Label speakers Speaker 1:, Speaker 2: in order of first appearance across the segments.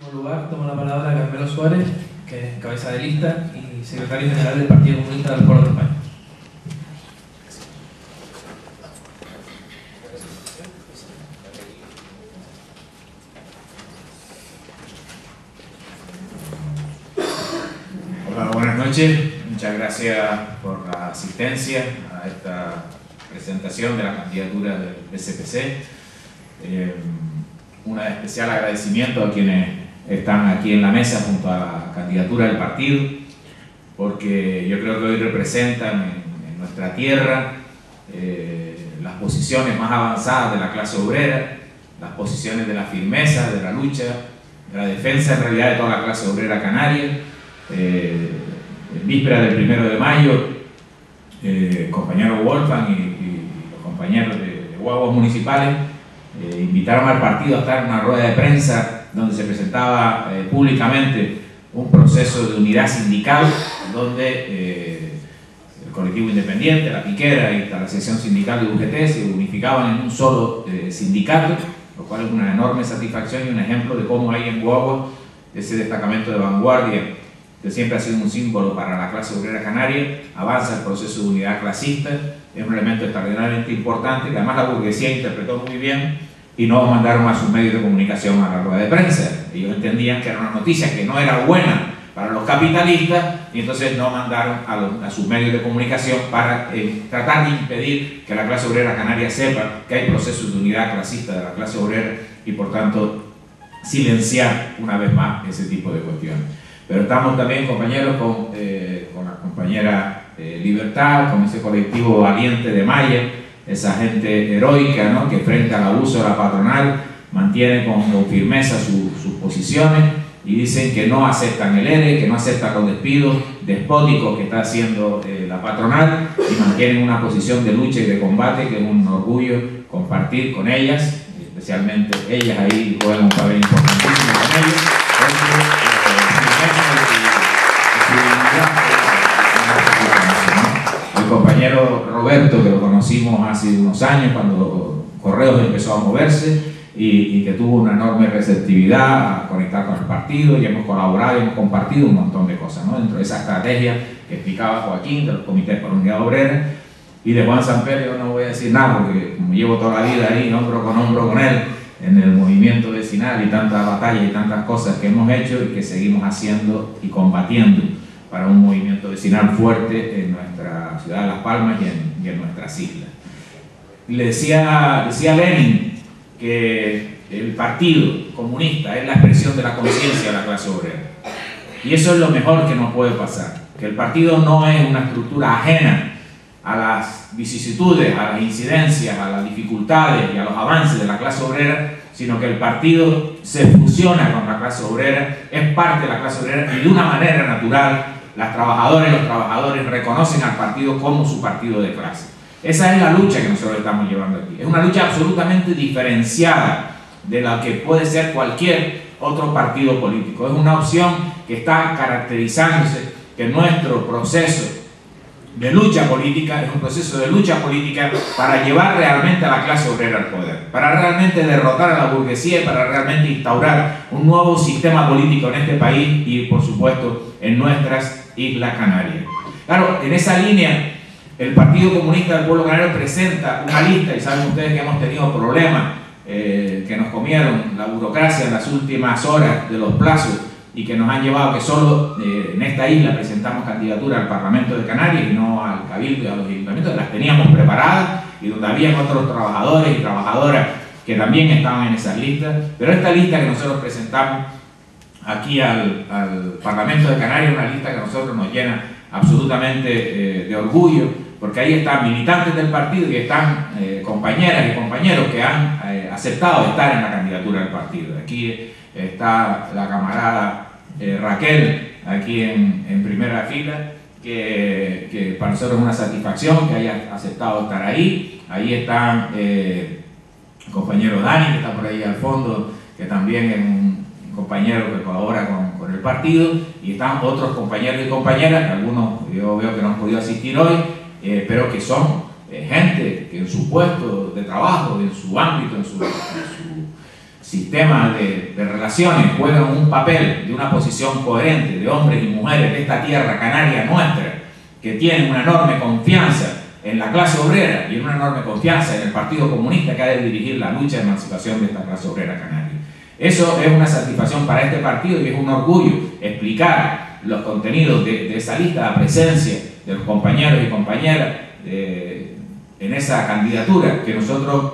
Speaker 1: En lugar, toma la palabra Carmelo Suárez, que es cabeza de lista y secretario general del Partido Comunista del Pueblo de España.
Speaker 2: Hola, buenas noches. Muchas gracias por la asistencia a esta presentación de la candidatura del PCPC. Un especial agradecimiento a quienes están aquí en la mesa junto a la candidatura del partido, porque yo creo que hoy representan en nuestra tierra las posiciones más avanzadas de la clase obrera, las posiciones de la firmeza, de la lucha, de la defensa en realidad de toda la clase obrera canaria. En víspera del 1 de mayo, el compañero Wolfgang y los compañeros de guaguas municipales invitaron al partido a estar en una rueda de prensa donde se presentaba públicamente un proceso de unidad sindical, donde el colectivo independiente, la piquera y la sección sindical de UGT se unificaban en un solo sindicato, lo cual es una enorme satisfacción y un ejemplo de cómo hay en Guagua ese destacamento de vanguardia que siempre ha sido un símbolo para la clase obrera canaria. Avanza el proceso de unidad clasista, es un elemento extraordinariamente importante que además la burguesía interpretó muy bien y no mandaron a sus medios de comunicación a la rueda de prensa. Ellos entendían que era una noticia que no era buena para los capitalistas y entonces no mandaron a sus medios de comunicación para tratar de impedir que la clase obrera canaria sepa que hay procesos de unidad clasista de la clase obrera y por tanto silenciar una vez más ese tipo de cuestiones. Pero estamos también, compañeros, con la compañera Libertad, con ese colectivo valiente de Maya, esa gente heroica, ¿no?, que frente al abuso de la patronal mantiene con firmeza sus posiciones y dicen que no aceptan el ERE, que no aceptan los despidos despóticos que está haciendo la patronal y mantienen una posición de lucha y de combate que es un orgullo compartir con ellas, especialmente ellas ahí juegan un papel importantísimo con ellos. El compañero Roberto, que lo conocimos hace unos años cuando Correos empezó a moverse y que tuvo una enorme receptividad a conectar con el partido, y hemos colaborado y hemos compartido un montón de cosas, ¿no?, dentro de esa estrategia que explicaba Joaquín de los comités por unidad obrera. Y de Juan Samper yo no voy a decir nada porque como llevo toda la vida ahí hombro con él en el movimiento vecinal y tantas batallas y tantas cosas que hemos hecho y que seguimos haciendo y combatiendo para un movimiento vecinal fuerte en nuestra ciudad de Las Palmas y en nuestras islas. Le decía Lenin que el partido comunista es la expresión de la conciencia de la clase obrera. Y eso es lo mejor que nos puede pasar, que el partido no es una estructura ajena a las vicisitudes, a las incidencias, a las dificultades y a los avances de la clase obrera, sino que el partido se fusiona con la clase obrera, es parte de la clase obrera y de una manera natural las trabajadoras y los trabajadores reconocen al partido como su partido de clase. Esa es la lucha que nosotros estamos llevando aquí. Es una lucha absolutamente diferenciada de la que puede ser cualquier otro partido político. Es una opción que está caracterizándose, que nuestro proceso de lucha política es un proceso de lucha política para llevar realmente a la clase obrera al poder, para realmente derrotar a la burguesía y para realmente instaurar un nuevo sistema político en este país y por supuesto en nuestras Islas Canarias. Claro, en esa línea el Partido Comunista del Pueblo Canario presenta una lista y saben ustedes que hemos tenido problemas que nos comieron la burocracia en las últimas horas de los plazos y que nos han llevado que solo en esta isla presentamos candidatura al Parlamento de Canarias y no al Cabildo y a los ayuntamientos. Las teníamos preparadas y donde habían otros trabajadores y trabajadoras que también estaban en esas listas, pero esta lista que nosotros presentamos aquí al Parlamento de Canarias es una lista que a nosotros nos llena absolutamente de orgullo, porque ahí están militantes del partido y están compañeras y compañeros que han aceptado estar en la candidatura del partido. Aquí está la camarada Raquel, aquí en primera fila, que para nosotros es una satisfacción que haya aceptado estar ahí. Ahí están el compañero Dani, que está por ahí al fondo, que también es un compañero que colabora con el partido, y están otros compañeros y compañeras, que algunos yo veo que no han podido asistir hoy, pero que son gente que en su puesto de trabajo, en su ámbito, en su sistema de relaciones juegan un papel de una posición coherente de hombres y mujeres de esta tierra canaria nuestra, que tienen una enorme confianza en la clase obrera y una enorme confianza en el Partido Comunista que ha de dirigir la lucha de emancipación de esta clase obrera canaria. Eso es una satisfacción para este partido y es un orgullo explicar los contenidos de esa lista, la presencia de los compañeros y compañeras en esa candidatura que nosotros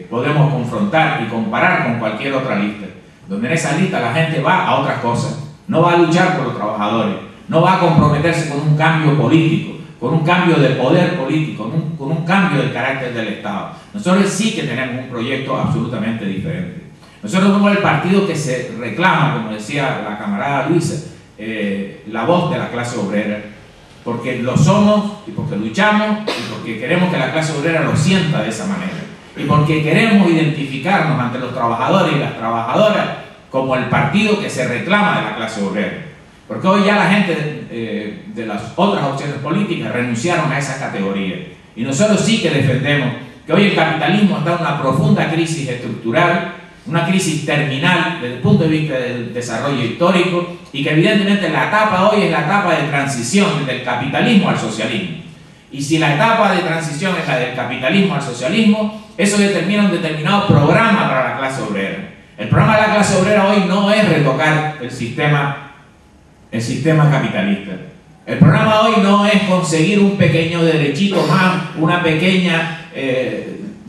Speaker 2: podemos confrontar y comparar con cualquier otra lista, donde en esa lista la gente va a otras cosas, no va a luchar por los trabajadores, no va a comprometerse con un cambio político, con un cambio de poder político, con un cambio del carácter del Estado. Nosotros sí que tenemos un proyecto absolutamente diferente. Nosotros somos el partido que se reclama, como decía la camarada Luisa, la voz de la clase obrera, porque lo somos y porque luchamos y porque queremos que la clase obrera lo sienta de esa manera y porque queremos identificarnos ante los trabajadores y las trabajadoras como el partido que se reclama de la clase obrera, porque hoy ya la gente de las otras opciones políticas renunciaron a esa categoría y nosotros sí que defendemos que hoy el capitalismo está en una profunda crisis estructural, una crisis terminal desde el punto de vista del desarrollo histórico y que evidentemente la etapa hoy es la etapa de transición del capitalismo al socialismo. Y si la etapa de transición es la del capitalismo al socialismo, eso determina un determinado programa para la clase obrera. El programa de la clase obrera hoy no es retocar el sistema capitalista. El programa hoy no es conseguir un pequeño derechito más, una pequeña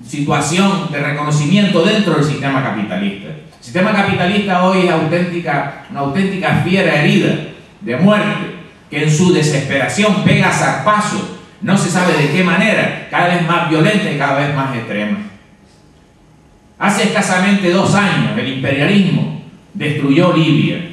Speaker 2: situación de reconocimiento dentro del sistema capitalista. El sistema capitalista hoy es una auténtica fiera herida de muerte que en su desesperación pega zarpazos, no se sabe de qué manera, cada vez más violenta y cada vez más extrema. Hace escasamente 2 años el imperialismo destruyó Libia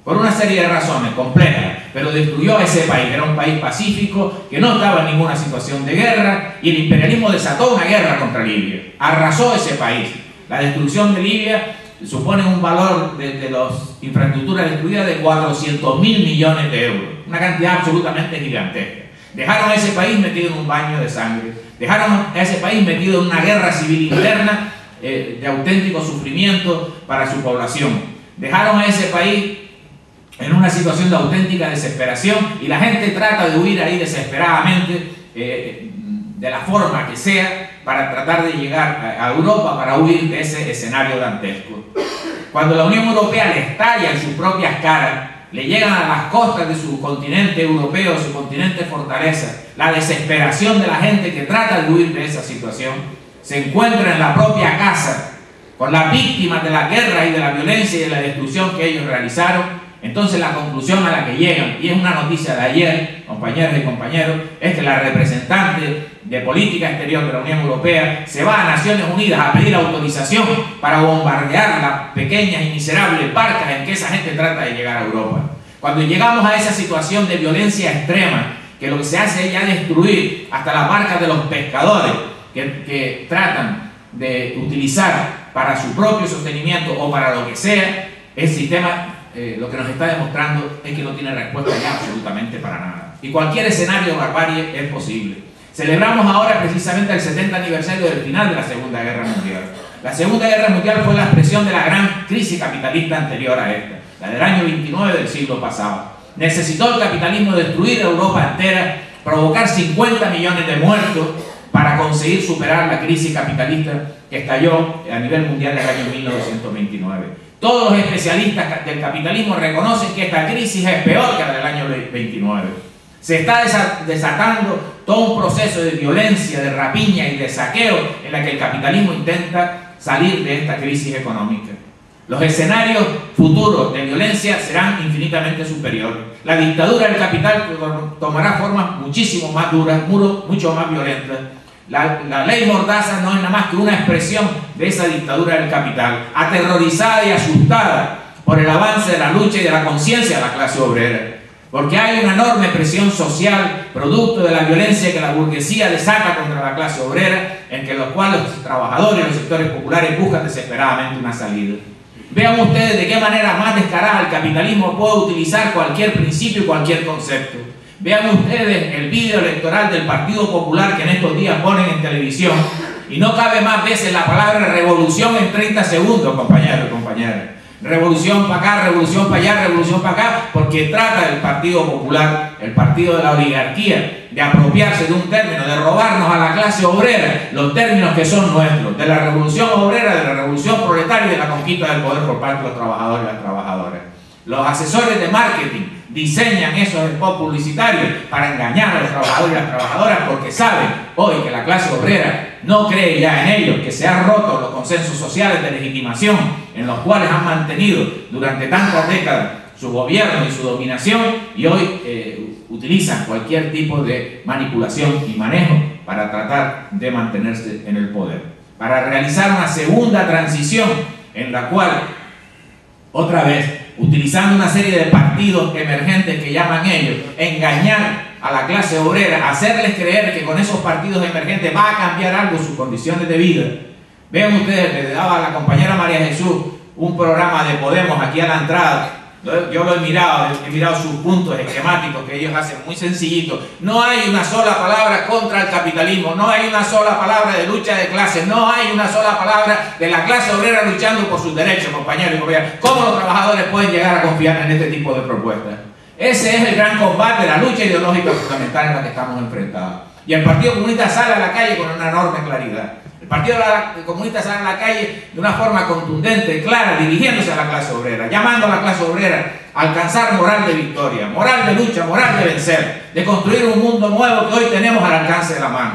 Speaker 2: por una serie de razones complejas, pero destruyó a ese país, que era un país pacífico, que no estaba en ninguna situación de guerra, y el imperialismo desató una guerra contra Libia, arrasó ese país. La destrucción de Libia supone un valor de las infraestructuras destruidas de 400.000 millones de euros, una cantidad absolutamente gigantesca. Dejaron a ese país metido en un baño de sangre, dejaron a ese país metido en una guerra civil interna de auténtico sufrimiento para su población, dejaron a ese país en una situación de auténtica desesperación y la gente trata de huir ahí desesperadamente de la forma que sea para tratar de llegar a Europa, para huir de ese escenario dantesco. Cuando la Unión Europea le estalla en sus propias caras, le llegan a las costas de su continente europeo, su continente fortaleza, la desesperación de la gente que trata de huir de esa situación, se encuentra en la propia casa con las víctimas de la guerra y de la violencia y de la destrucción que ellos realizaron. Entonces la conclusión a la que llegan, y es una noticia de ayer, compañeras y compañeros, es que la representante de política exterior de la Unión Europea se va a Naciones Unidas a pedir autorización para bombardear las pequeñas y miserables barcas en que esa gente trata de llegar a Europa. Cuando llegamos a esa situación de violencia extrema, que lo que se hace es ya destruir hasta las barcas de los pescadores que tratan de utilizar para su propio sostenimiento o para lo que sea, el sistema lo que nos está demostrando es que no tiene respuesta ya absolutamente para nada. Y cualquier escenario de barbarie es posible. Celebramos ahora precisamente el 70 aniversario del final de la Segunda Guerra Mundial. La Segunda Guerra Mundial fue la expresión de la gran crisis capitalista anterior a esta, la del año 29 del siglo pasado. Necesitó el capitalismo destruir Europa entera, provocar 50 millones de muertos para conseguir superar la crisis capitalista que estalló a nivel mundial en el año 1929. Todos los especialistas del capitalismo reconocen que esta crisis es peor que la del año 29. Se está desatando todo un proceso de violencia, de rapiña y de saqueo en la que el capitalismo intenta salir de esta crisis económica. Los escenarios futuros de violencia serán infinitamente superiores. La dictadura del capital tomará formas muchísimo más duras, mucho más violentas. La ley Mordaza no es nada más que una expresión de esa dictadura del capital, aterrorizada y asustada por el avance de la lucha y de la conciencia de la clase obrera. Porque hay una enorme presión social, producto de la violencia que la burguesía desata contra la clase obrera, en que los cuales los trabajadores y los sectores populares buscan desesperadamente una salida. Vean ustedes de qué manera más descarada el capitalismo puede utilizar cualquier principio y cualquier concepto. Vean ustedes el vídeo electoral del Partido Popular que en estos días ponen en televisión, Y no cabe más veces la palabra revolución en 30 segundos, compañeros y compañeras. Revolución para acá, revolución para allá, revolución para acá, porque trata el Partido Popular, el partido de la oligarquía, de apropiarse de un término, de robarnos a la clase obrera los términos que son nuestros, de la revolución obrera, de la revolución proletaria y de la conquista del poder por parte de los trabajadores y las trabajadoras. Los asesores de marketing diseñan esos spots publicitarios para engañar a los trabajadores y las trabajadoras, porque saben hoy que la clase obrera no cree ya en ellos, que se han roto los consensos sociales de legitimación en los cuales han mantenido durante tantas décadas su gobierno y su dominación, y hoy utilizan cualquier tipo de manipulación y manejo para tratar de mantenerse en el poder, para realizar una segunda transición en la cual, otra vez, utilizando una serie de partidos emergentes que llaman ellos, engañar a la clase obrera, hacerles creer que con esos partidos emergentes va a cambiar algo sus condiciones de vida. Vean ustedes, le daba a la compañera María Jesús un programa de Podemos aquí a la entrada. Yo lo he mirado sus puntos esquemáticos que ellos hacen muy sencillitos. No hay una sola palabra contra el capitalismo, no hay una sola palabra de lucha de clases, no hay una sola palabra de la clase obrera luchando por sus derechos, compañeros y compañeras. ¿Cómo los trabajadores pueden llegar a confiar en este tipo de propuestas? Ese es el gran combate, la lucha ideológica fundamental en la que estamos enfrentados. Y el Partido Comunista sale a la calle con una enorme claridad. El Partido Comunista sale a la calle de una forma contundente, clara, dirigiéndose a la clase obrera, llamando a la clase obrera a alcanzar moral de victoria, moral de lucha, moral de vencer, de construir un mundo nuevo que hoy tenemos al alcance de la mano.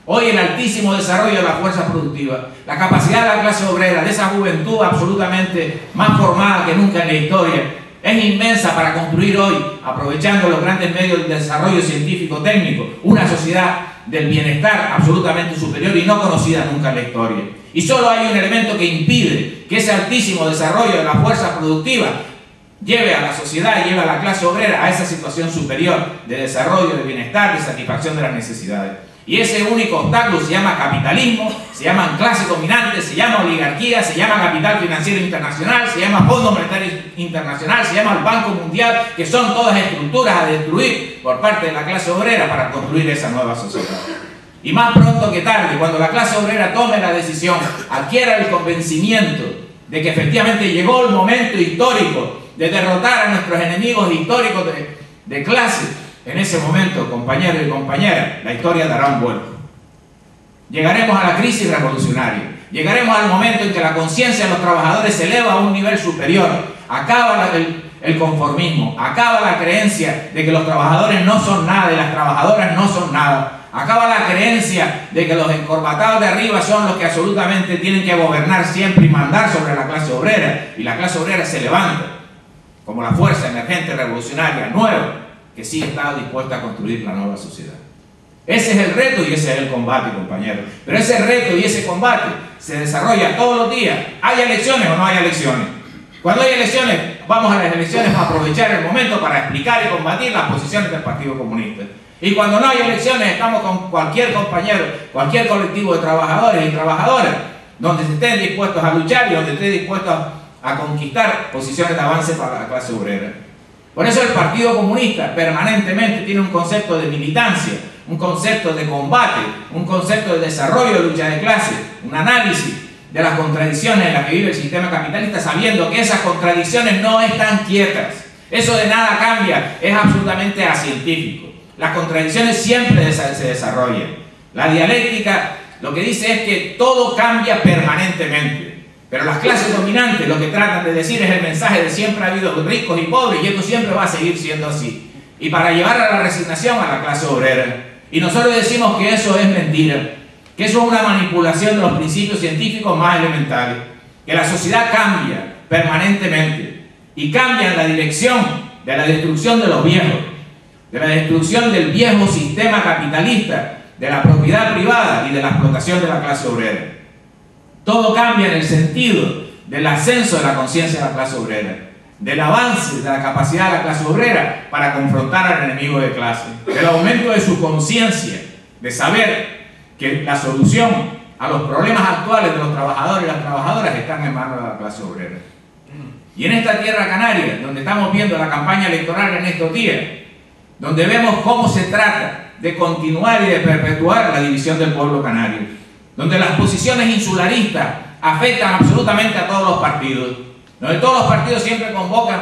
Speaker 2: Hoy el altísimo desarrollo de la fuerza productiva, la capacidad de la clase obrera, de esa juventud absolutamente más formada que nunca en la historia, es inmensa para construir hoy, aprovechando los grandes medios del desarrollo científico-técnico, una sociedad del bienestar absolutamente superior y no conocida nunca en la historia. Y solo hay un elemento que impide que ese altísimo desarrollo de la fuerza productiva lleve a la sociedad, lleve a la clase obrera a esa situación superior de desarrollo, de bienestar, de satisfacción de las necesidades. Y ese único obstáculo se llama capitalismo, se llama clase dominante, se llama oligarquía, se llama capital financiero internacional, se llama Fondo Monetario Internacional, se llama el Banco Mundial, que son todas estructuras a destruir por parte de la clase obrera para construir esa nueva sociedad. Y más pronto que tarde, cuando la clase obrera tome la decisión, adquiera el convencimiento de que efectivamente llegó el momento histórico de derrotar a nuestros enemigos históricos de clase, en ese momento, compañeros y compañeras, la historia dará un vuelco. Llegaremos a la crisis revolucionaria. Llegaremos al momento en que la conciencia de los trabajadores se eleva a un nivel superior. Acaba el conformismo. Acaba la creencia de que los trabajadores no son nada y las trabajadoras no son nada. Acaba la creencia de que los encorbatados de arriba son los que absolutamente tienen que gobernar siempre y mandar sobre la clase obrera. Y la clase obrera se levanta como la fuerza emergente revolucionaria nueva, que sí está dispuesta a construir la nueva sociedad. Ese es el reto y ese es el combate, compañeros. Pero ese reto y ese combate se desarrolla todos los días. ¿Hay elecciones o no hay elecciones? Cuando hay elecciones, vamos a las elecciones para aprovechar el momento para explicar y combatir las posiciones del Partido Comunista. Y cuando no hay elecciones, estamos con cualquier compañero, cualquier colectivo de trabajadores y trabajadoras, donde se estén dispuestos a luchar y donde estén dispuestos a conquistar posiciones de avance para la clase obrera. Por eso el Partido Comunista permanentemente tiene un concepto de militancia, un concepto de combate, un concepto de desarrollo de lucha de clases, un análisis de las contradicciones en las que vive el sistema capitalista, sabiendo que esas contradicciones no están quietas. Eso de nada cambia, es absolutamente acientífico. Las contradicciones siempre se desarrollan. La dialéctica lo que dice es que todo cambia permanentemente. Pero las clases dominantes lo que tratan de decir es el mensaje de siempre ha habido ricos y pobres y esto siempre va a seguir siendo así. Y para llevar a la resignación a la clase obrera. Y nosotros decimos que eso es mentira, que eso es una manipulación de los principios científicos más elementales. Que la sociedad cambia permanentemente y cambia en la dirección de la destrucción de los viejos, de la destrucción del viejo sistema capitalista, de la propiedad privada y de la explotación de la clase obrera. Todo cambia en el sentido del ascenso de la conciencia de la clase obrera, del avance de la capacidad de la clase obrera para confrontar al enemigo de clase, del aumento de su conciencia, de saber que la solución a los problemas actuales de los trabajadores y las trabajadoras están en manos de la clase obrera. Y en esta tierra canaria, donde estamos viendo la campaña electoral en estos días, donde vemos cómo se trata de continuar y de perpetuar la división del pueblo canario, donde las posiciones insularistas afectan absolutamente a todos los partidos, donde todos los partidos siempre convocan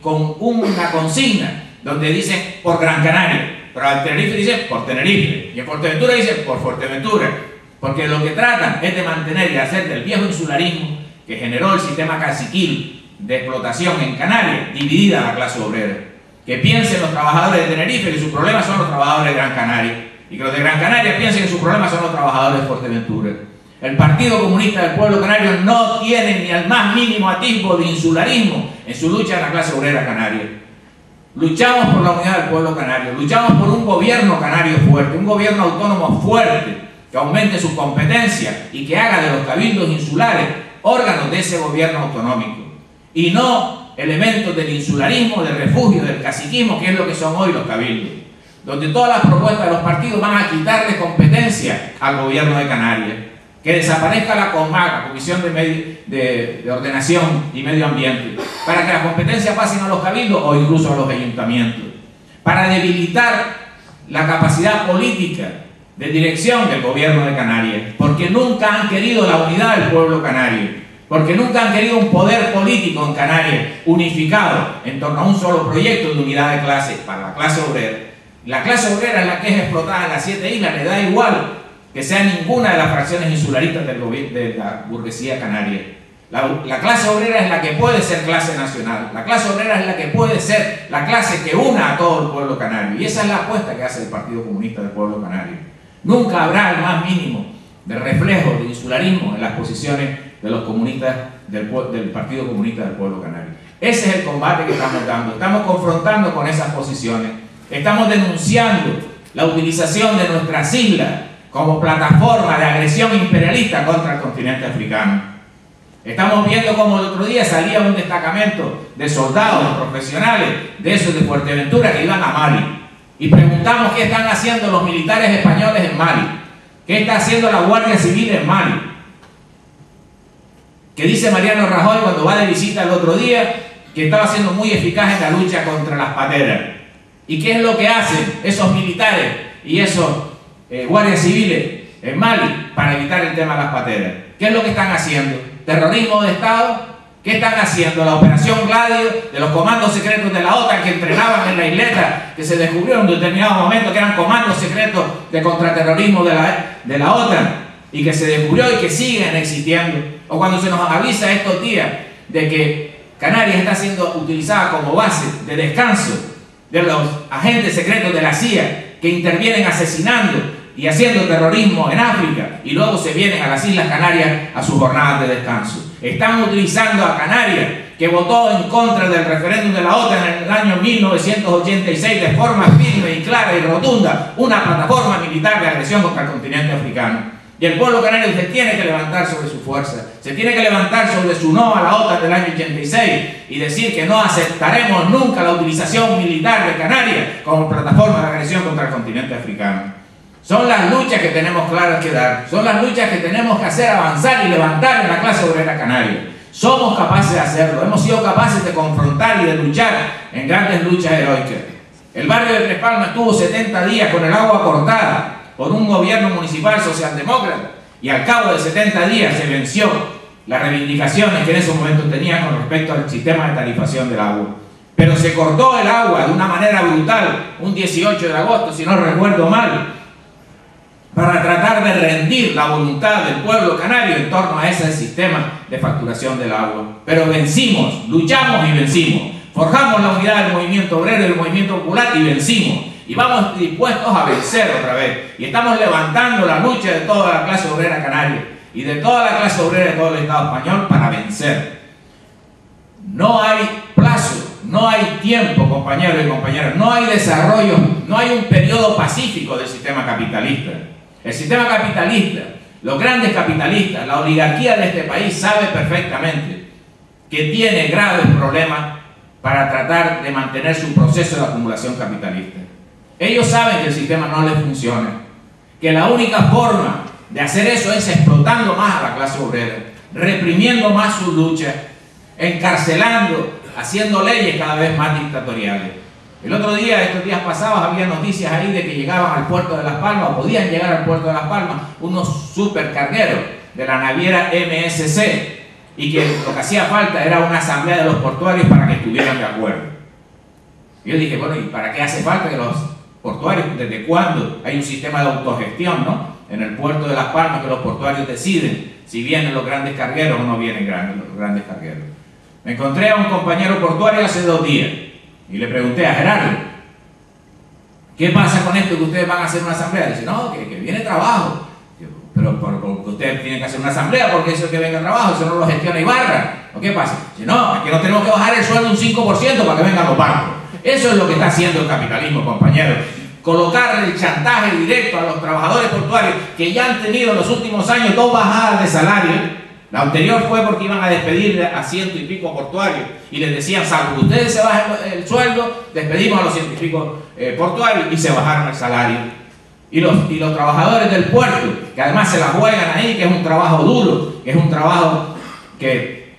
Speaker 2: con una consigna, donde dicen por Gran Canaria, pero al Tenerife dicen por Tenerife, y en Fuerteventura dicen por Fuerteventura, porque lo que tratan es de mantener y hacer del viejo insularismo que generó el sistema caciquil de explotación en Canarias, dividida a la clase obrera. Que piensen los trabajadores de Tenerife que sus problemas son los trabajadores de Gran Canaria, y que los de Gran Canaria piensen que sus problemas son los trabajadores de Fuerteventura. El Partido Comunista del Pueblo Canario no tiene ni el más mínimo atisbo de insularismo en su lucha en la clase obrera canaria. Luchamos por la unidad del pueblo canario, luchamos por un gobierno canario fuerte, un gobierno autónomo fuerte, que aumente sus competencias y que haga de los cabildos insulares órganos de ese gobierno autonómico, y no elementos del insularismo, del refugio, del caciquismo, que es lo que son hoy los cabildos, donde todas las propuestas de los partidos van a quitarle competencia al gobierno de Canarias, que desaparezca la COMAC, la Comisión de Ordenación y Medio Ambiente, para que las competencias pasen a los cabildos o incluso a los ayuntamientos, para debilitar la capacidad política de dirección del gobierno de Canarias, porque nunca han querido la unidad del pueblo canario, porque nunca han querido un poder político en Canarias unificado en torno a un solo proyecto de unidad de clase para la clase obrera. La clase obrera es la que es explotada en las 7 islas, le da igual que sea ninguna de las fracciones insularistas de la burguesía canaria. La clase obrera es la que puede ser clase nacional, la clase obrera es la que puede ser la clase que una a todo el pueblo canario, y esa es la apuesta que hace el Partido Comunista del Pueblo Canario. Nunca habrá el más mínimo de reflejo de insularismo en las posiciones de los comunistas del Partido Comunista del Pueblo Canario. Ese es el combate que estamos dando, estamos confrontando con esas posiciones, estamos denunciando la utilización de nuestras islas como plataforma de agresión imperialista contra el continente africano. Estamos viendo como el otro día salía un destacamento de soldados profesionales de esos de Fuerteventura que iban a Mali, y preguntamos qué están haciendo los militares españoles en Mali, qué está haciendo la Guardia Civil en Mali. Que dice Mariano Rajoy cuando va de visita el otro día que estaba siendo muy eficaz en la lucha contra las pateras. ¿Y qué es lo que hacen esos militares y esos guardias civiles en Mali para evitar el tema de las pateras? ¿Qué es lo que están haciendo? ¿Terrorismo de Estado? ¿Qué están haciendo? La operación Gladio de los comandos secretos de la OTAN que entrenaban en la isleta, que se descubrió en un determinado momento que eran comandos secretos de contraterrorismo de la OTAN, y que se descubrió y que siguen existiendo. O cuando se nos avisa estos días de que Canarias está siendo utilizada como base de descanso de los agentes secretos de la CIA que intervienen asesinando y haciendo terrorismo en África y luego se vienen a las Islas Canarias a sus jornadas de descanso. Están utilizando a Canarias, que votó en contra del referéndum de la OTAN en el año 1986 de forma firme y clara y rotunda, una plataforma militar de agresión contra el continente africano. Y el pueblo canario se tiene que levantar sobre su fuerza, se tiene que levantar sobre su no a la OTAN del año 86 y decir que no aceptaremos nunca la utilización militar de Canarias como plataforma de agresión contra el continente africano. Son las luchas que tenemos claras que dar, son las luchas que tenemos que hacer avanzar y levantar en la clase obrera canaria. Somos capaces de hacerlo, hemos sido capaces de confrontar y de luchar en grandes luchas heroicas. El barrio de Tres Palmas estuvo 70 días con el agua cortada por un gobierno municipal socialdemócrata, y al cabo de 70 días se venció las reivindicaciones que en esos momentos tenían con respecto al sistema de tarifación del agua. Pero se cortó el agua de una manera brutal un 18 de agosto, si no recuerdo mal, para tratar de rendir la voluntad del pueblo canario en torno a ese sistema de facturación del agua. Pero vencimos, luchamos y vencimos. Forjamos la unidad del movimiento obrero y del movimiento popular y vencimos. Y vamos dispuestos a vencer otra vez. Y estamos levantando la lucha de toda la clase obrera canaria y de toda la clase obrera de todo el Estado español para vencer. No hay plazo, no hay tiempo, compañeros y compañeras, no hay desarrollo, no hay un periodo pacífico del sistema capitalista. El sistema capitalista, los grandes capitalistas, la oligarquía de este país sabe perfectamente que tiene graves problemas para tratar de mantener su proceso de acumulación capitalista. Ellos saben que el sistema no les funciona, que la única forma de hacer eso es explotando más a la clase obrera, reprimiendo más sus luchas, encarcelando, haciendo leyes cada vez más dictatoriales. El otro día, estos días pasados, había noticias ahí de que llegaban al puerto de Las Palmas, o podían llegar al puerto de Las Palmas, unos supercargueros de la naviera MSC, y que lo que hacía falta era una asamblea de los portuarios para que estuvieran de acuerdo. Y yo dije, bueno, ¿y para qué hace falta que los portuarios, desde cuándo hay un sistema de autogestión, ¿no?, en el puerto de Las Palmas, que los portuarios deciden si vienen los grandes cargueros o no vienen los grandes cargueros? Me encontré a un compañero portuario hace 2 días y le pregunté a Gerardo, ¿qué pasa con esto que ustedes van a hacer una asamblea? Dice, no, que viene trabajo. Pero porque ustedes tienen que hacer una asamblea, porque eso es que venga trabajo, eso no lo gestiona Ibarra. ¿O qué pasa? Dice, no, es que nos tenemos que bajar el sueldo un 5% para que vengan los barcos. Eso es lo que está haciendo el capitalismo, compañeros. Colocar el chantaje directo a los trabajadores portuarios que ya han tenido en los últimos años 2 bajadas de salario. La anterior fue porque iban a despedir a 100 y pico portuarios y les decían, salvo que ustedes se bajen el sueldo, despedimos a los 100 y pico portuarios, y se bajaron el salario. Y los trabajadores del puerto, que además se la juegan ahí, que es un trabajo duro, que es un trabajo que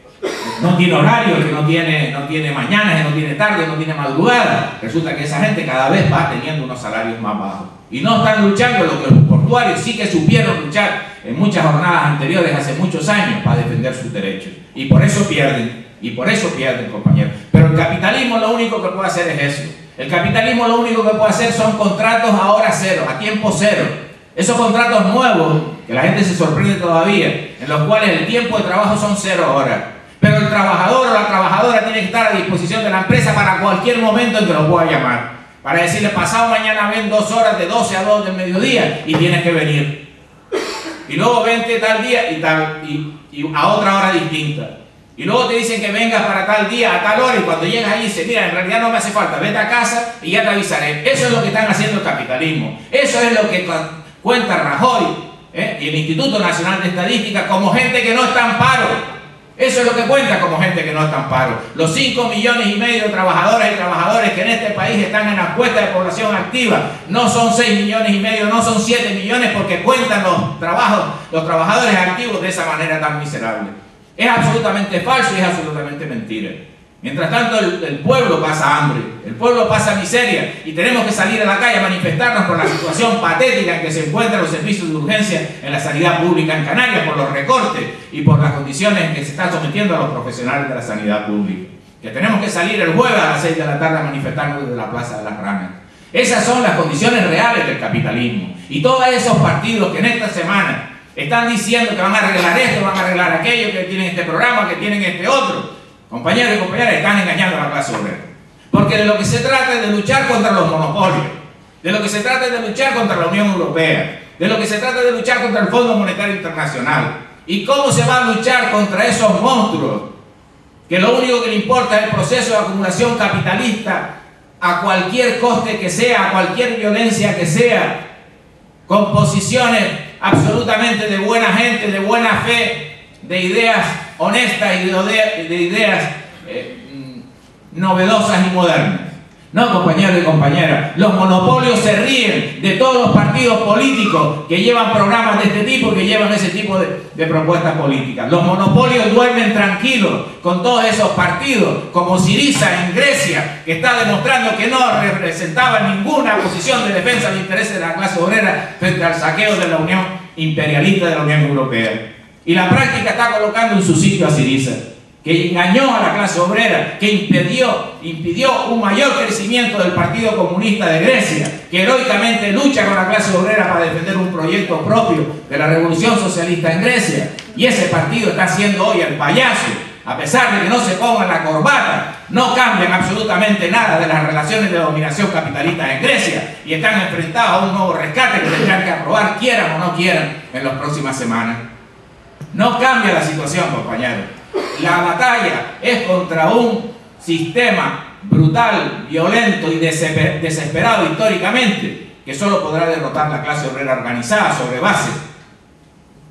Speaker 2: no tiene horario, que no tiene mañanas, que no tiene tarde, no tiene madrugada. Resulta que esa gente cada vez va teniendo unos salarios más bajos. Y no están luchando lo que los portuarios sí que supieron luchar en muchas jornadas anteriores, hace muchos años, para defender sus derechos. Y por eso pierden, compañeros. Pero el capitalismo lo único que puede hacer es eso. El capitalismo lo único que puede hacer son contratos a hora cero, a tiempo cero. Esos contratos nuevos, que la gente se sorprende todavía, en los cuales el tiempo de trabajo son 0 horas. Pero el trabajador o la trabajadora tiene que estar a disposición de la empresa para cualquier momento en que lo pueda llamar. Para decirle, pasado mañana ven 2 horas de 12 a 2 del mediodía y tienes que venir. Y luego vente tal día y a otra hora distinta. Y luego te dicen que vengas para tal día, a tal hora, y cuando llegas ahí dices, mira, en realidad no me hace falta, vete a casa y ya te avisaré. Eso es lo que están haciendo el capitalismo. Eso es lo que cuenta Rajoy y el Instituto Nacional de Estadística como gente que no está en paro. Eso es lo que cuenta como gente que no está en paro. Los 5,5 millones de trabajadoras y trabajadores que en este país están en la encuesta de población activa no son 6,5 millones, no son 7 millones, porque cuentan los trabajadores activos de esa manera tan miserable. Es absolutamente falso y es absolutamente mentira. Mientras tanto, el pueblo pasa hambre, el pueblo pasa miseria, y tenemos que salir a la calle a manifestarnos por la situación patética en que se encuentran los servicios de urgencia en la sanidad pública en Canarias, por los recortes y por las condiciones en que se están sometiendo a los profesionales de la sanidad pública. Que tenemos que salir el jueves a las 6 de la tarde a manifestarnos desde la Plaza de las Ranas. Esas son las condiciones reales del capitalismo. Y todos esos partidos que en esta semana están diciendo que van a arreglar esto, van a arreglar aquello, que tienen este programa, que tienen este otro, compañeros y compañeras, están engañando a la clase obrera. Porque de lo que se trata es de luchar contra los monopolios, de lo que se trata es de luchar contra la Unión Europea, de lo que se trata es de luchar contra el Fondo Monetario Internacional. ¿Y cómo se va a luchar contra esos monstruos que lo único que le importa es el proceso de acumulación capitalista a cualquier coste que sea, a cualquier violencia que sea, con posiciones absolutamente de buena gente, de buena fe, de ideas honestas y de ideas novedosas y modernas? No, compañeros y compañeras, los monopolios se ríen de todos los partidos políticos que llevan programas de este tipo, que llevan ese tipo de propuestas políticas. Los monopolios duermen tranquilos con todos esos partidos, como Syriza en Grecia, que está demostrando que no representaba ninguna posición de defensa de los intereses de la clase obrera frente al saqueo de la Unión imperialista de la Unión Europea. Y la práctica está colocando en su sitio a Syriza, que engañó a la clase obrera, que impidió un mayor crecimiento del Partido Comunista de Grecia, que heroicamente lucha con la clase obrera para defender un proyecto propio de la revolución socialista en Grecia. Y ese partido está siendo hoy el payaso. A pesar de que no se pongan la corbata, no cambian absolutamente nada de las relaciones de dominación capitalista en Grecia, y están enfrentados a un nuevo rescate que tendrán que aprobar, quieran o no quieran, en las próximas semanas. No cambia la situación, compañeros. La batalla es contra un sistema brutal, violento y desesperado históricamente, que solo podrá derrotar la clase obrera organizada sobre base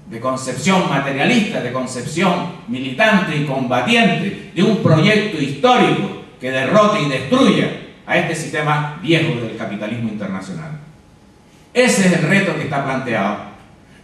Speaker 2: de concepción materialista, de concepción militante y combatiente, de un proyecto histórico que derrote y destruya a este sistema viejo del capitalismo internacional. Ese es el reto que está planteado.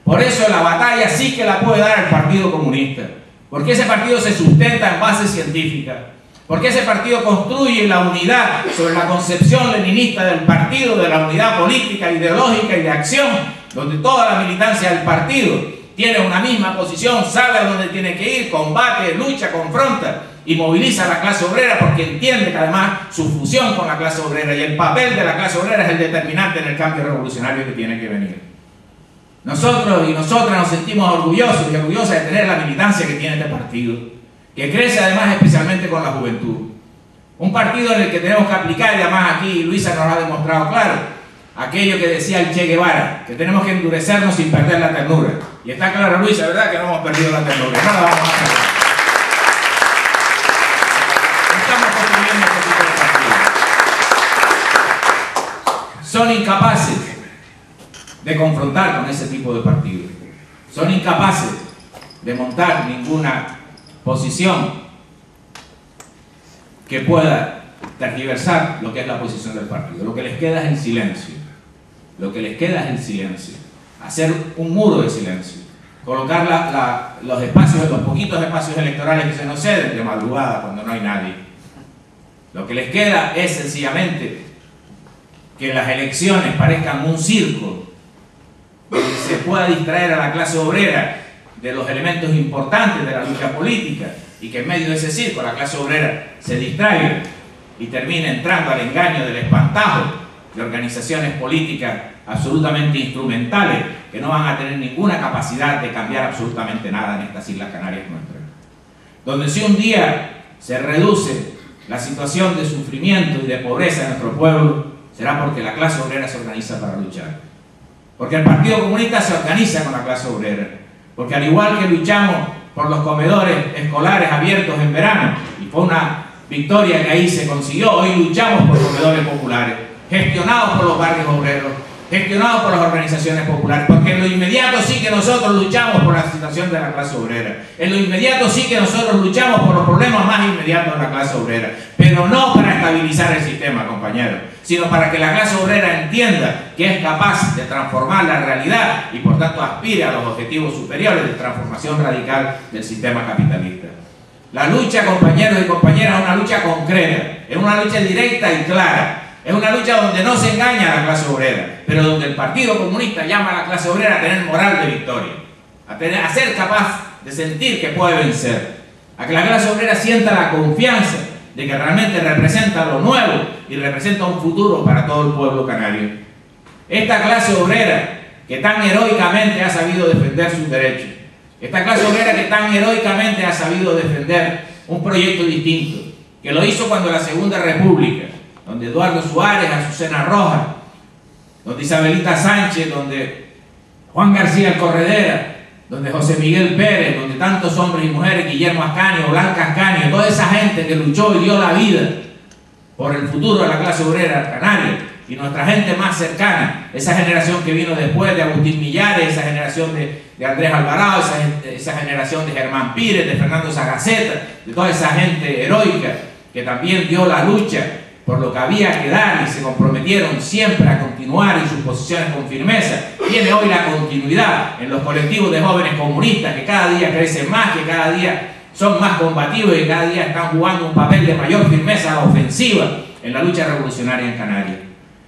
Speaker 2: Por eso la batalla sí que la puede dar el Partido Comunista, porque ese partido se sustenta en base científica, Porque ese partido construye la unidad sobre la concepción leninista del partido, de la unidad política, ideológica y de acción, donde toda la militancia del partido tiene una misma posición, sabe a dónde tiene que ir, combate, lucha, confronta y moviliza a la clase obrera, porque entiende que además su fusión con la clase obrera y el papel de la clase obrera es el determinante en el cambio revolucionario que tiene que venir. Nosotros y nosotras nos sentimos orgullosos y orgullosas de tener la militancia que tiene este partido, que crece además especialmente con la juventud. Un partido en el que tenemos que aplicar, y además aquí Luisa nos lo ha demostrado claro, aquello que decía el Che Guevara, que tenemos que endurecernos sin perder la ternura. Y está claro, Luisa, ¿verdad? Que no hemos perdido la ternura, no la vamos a perder. Estamos construyendo este tipo de partidos. Son incapaces de confrontar con ese tipo de partidos. Son incapaces de montar ninguna posición que pueda tergiversar lo que es la posición del partido. Lo que les queda es el silencio. Lo que les queda es el silencio. Hacer un muro de silencio. Colocar los espacios, los poquitos espacios electorales que se nos ceden de madrugada cuando no hay nadie. Lo que les queda es sencillamente que las elecciones parezcan un circo donde se pueda distraer a la clase obrera de los elementos importantes de la lucha política, y que en medio de ese circo la clase obrera se distraiga y termine entrando al engaño del espantajo de organizaciones políticas absolutamente instrumentales que no van a tener ninguna capacidad de cambiar absolutamente nada en estas Islas Canarias nuestras. Donde si un día se reduce la situación de sufrimiento y de pobreza en nuestro pueblo, será porque la clase obrera se organiza para luchar. Porque el Partido Comunista se organiza con la clase obrera. Porque al igual que luchamos por los comedores escolares abiertos en verano, y fue una victoria que ahí se consiguió, hoy luchamos por comedores populares, gestionados por los barrios obreros, gestionados por las organizaciones populares, porque en lo inmediato sí que nosotros luchamos por la situación de la clase obrera, en lo inmediato sí que nosotros luchamos por los problemas más inmediatos de la clase obrera, pero no para estabilizar el sistema, compañeros, sino para que la clase obrera entienda que es capaz de transformar la realidad y por tanto aspire a los objetivos superiores de transformación radical del sistema capitalista. La lucha, compañeros y compañeras, es una lucha concreta, es una lucha directa y clara. Es una lucha donde no se engaña a la clase obrera, pero donde el Partido Comunista llama a la clase obrera a tener moral de victoria, a ser capaz de sentir que puede vencer, a que la clase obrera sienta la confianza de que realmente representa lo nuevo y representa un futuro para todo el pueblo canario. Esta clase obrera que tan heroicamente ha sabido defender sus derechos, esta clase obrera que tan heroicamente ha sabido defender un proyecto distinto, que lo hizo cuando la Segunda República, donde Eduardo Suárez, Azucena Rojas, donde Isabelita Sánchez, donde Juan García Corredera, donde José Miguel Pérez, donde tantos hombres y mujeres, Guillermo Ascanio, Blanca Ascanio, toda esa gente que luchó y dio la vida por el futuro de la clase obrera canaria, y nuestra gente más cercana, esa generación que vino después de Agustín Millares, esa generación de Andrés Alvarado, esa generación de Germán Pires, de Fernando Sagaceta, de toda esa gente heroica que también dio la lucha por lo que había que dar y se comprometieron siempre a continuar en sus posiciones con firmeza. Tiene hoy la continuidad en los colectivos de jóvenes comunistas que cada día crecen más, que cada día son más combativos y cada día están jugando un papel de mayor firmeza ofensiva en la lucha revolucionaria en Canarias.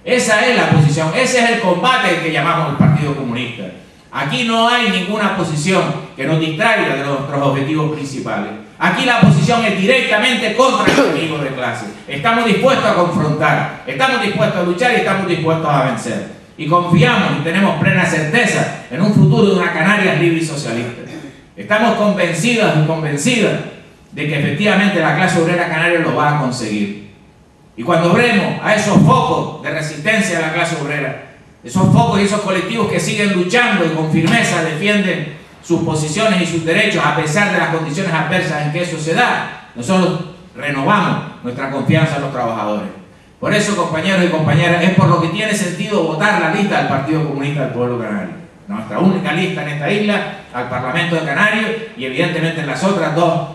Speaker 2: Esa es la posición, ese es el combate que llamamos el Partido Comunista. Aquí no hay ninguna posición que nos distraiga de nuestros objetivos principales. Aquí la posición es directamente contra el enemigo de clase. Estamos dispuestos a confrontar, estamos dispuestos a luchar y estamos dispuestos a vencer. Y confiamos y tenemos plena certeza en un futuro de una Canarias libre y socialista. Estamos convencidos y convencidas de que efectivamente la clase obrera canaria lo va a conseguir. Y cuando obremos a esos focos de resistencia de la clase obrera, esos focos y esos colectivos que siguen luchando y con firmeza defienden sus posiciones y sus derechos a pesar de las condiciones adversas en que eso se da, nosotros renovamos nuestra confianza en los trabajadores. Por eso, compañeros y compañeras, es por lo que tiene sentido votar la lista del Partido Comunista del Pueblo Canario. Nuestra única lista en esta isla, al Parlamento de Canarias, y evidentemente en las otras dos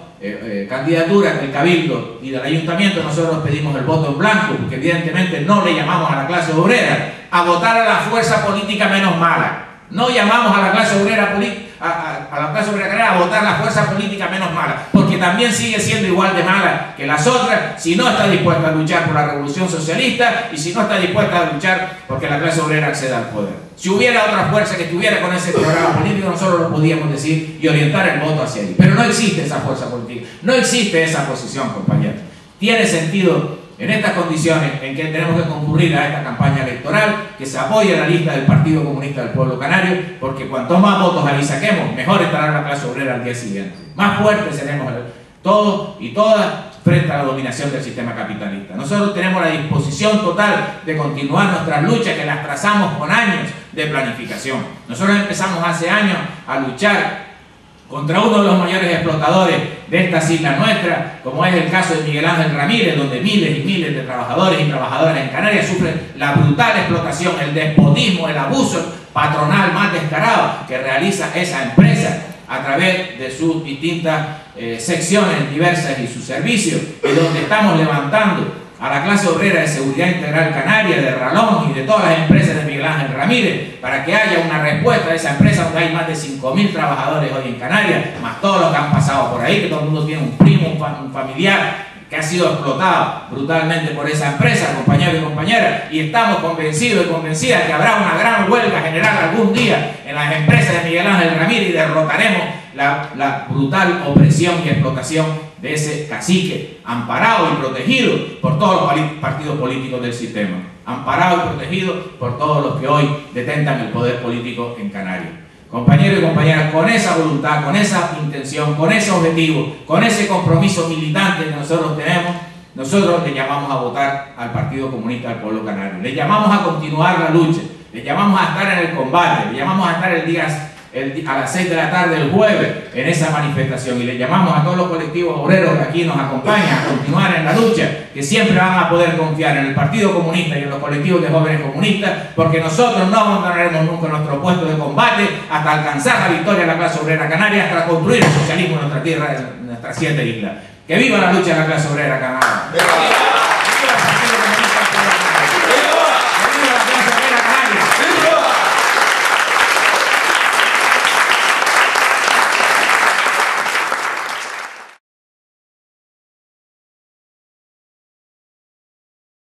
Speaker 2: candidaturas del Cabildo y del Ayuntamiento, nosotros pedimos el voto en blanco, porque evidentemente no le llamamos a la clase obrera a votar a la fuerza política menos mala. No llamamos a la clase obrera canaria a votar la fuerza política menos mala, porque también sigue siendo igual de mala que las otras si no está dispuesta a luchar por la revolución socialista y si no está dispuesta a luchar porque la clase obrera acceda al poder. Si hubiera otra fuerza que estuviera con ese programa político, nosotros lo podíamos decir y orientar el voto hacia ahí. Pero no existe esa fuerza política, no existe esa posición, compañeros. Tiene sentido en estas condiciones en que tenemos que concurrir a esta campaña electoral, que se apoye a la lista del Partido Comunista del Pueblo Canario, porque cuanto más votos ahí saquemos, mejor estará la clase obrera al día siguiente. Más fuertes seremos todos y todas frente a la dominación del sistema capitalista. Nosotros tenemos la disposición total de continuar nuestras luchas que las trazamos con años de planificación. Nosotros empezamos hace años a luchar contra uno de los mayores explotadores de estas islas nuestras, como es el caso de Miguel Ángel Ramírez, donde miles y miles de trabajadores y trabajadoras en Canarias sufren la brutal explotación, el despotismo, el abuso patronal más descarado que realiza esa empresa a través de sus distintas secciones diversas y sus servicios, y donde estamos levantando a la clase obrera de Seguridad Integral Canaria, de Ralón y de todas las empresas de Miguel Ángel Ramírez, para que haya una respuesta a esa empresa donde hay más de 5.000 trabajadores hoy en Canarias, más todos los que han pasado por ahí, que todo el mundo tiene un primo, un familiar que ha sido explotado brutalmente por esa empresa, compañeros y compañeras, y estamos convencidos y convencidas que habrá una gran huelga general algún día en las empresas de Miguel Ángel Ramírez y derrotaremos la brutal opresión y explotación de ese cacique, amparado y protegido por todos los partidos políticos del sistema, amparado y protegido por todos los que hoy detentan el poder político en Canarias. Compañeros y compañeras, con esa voluntad, con esa intención, con ese objetivo, con ese compromiso militante que nosotros tenemos, nosotros le llamamos a votar al Partido Comunista del Pueblo Canario, le llamamos a continuar la lucha, le llamamos a estar en el combate, le llamamos a estar a las 6 de la tarde del jueves en esa manifestación, y le llamamos a todos los colectivos obreros que aquí nos acompañan a continuar en la lucha, que siempre van a poder confiar en el Partido Comunista y en los colectivos de jóvenes comunistas, porque nosotros no abandonaremos nunca nuestro puesto de combate hasta alcanzar la victoria de la clase obrera canaria, hasta construir el socialismo en nuestra tierra, en nuestras 7 islas. ¡Que viva la lucha de la clase obrera canaria!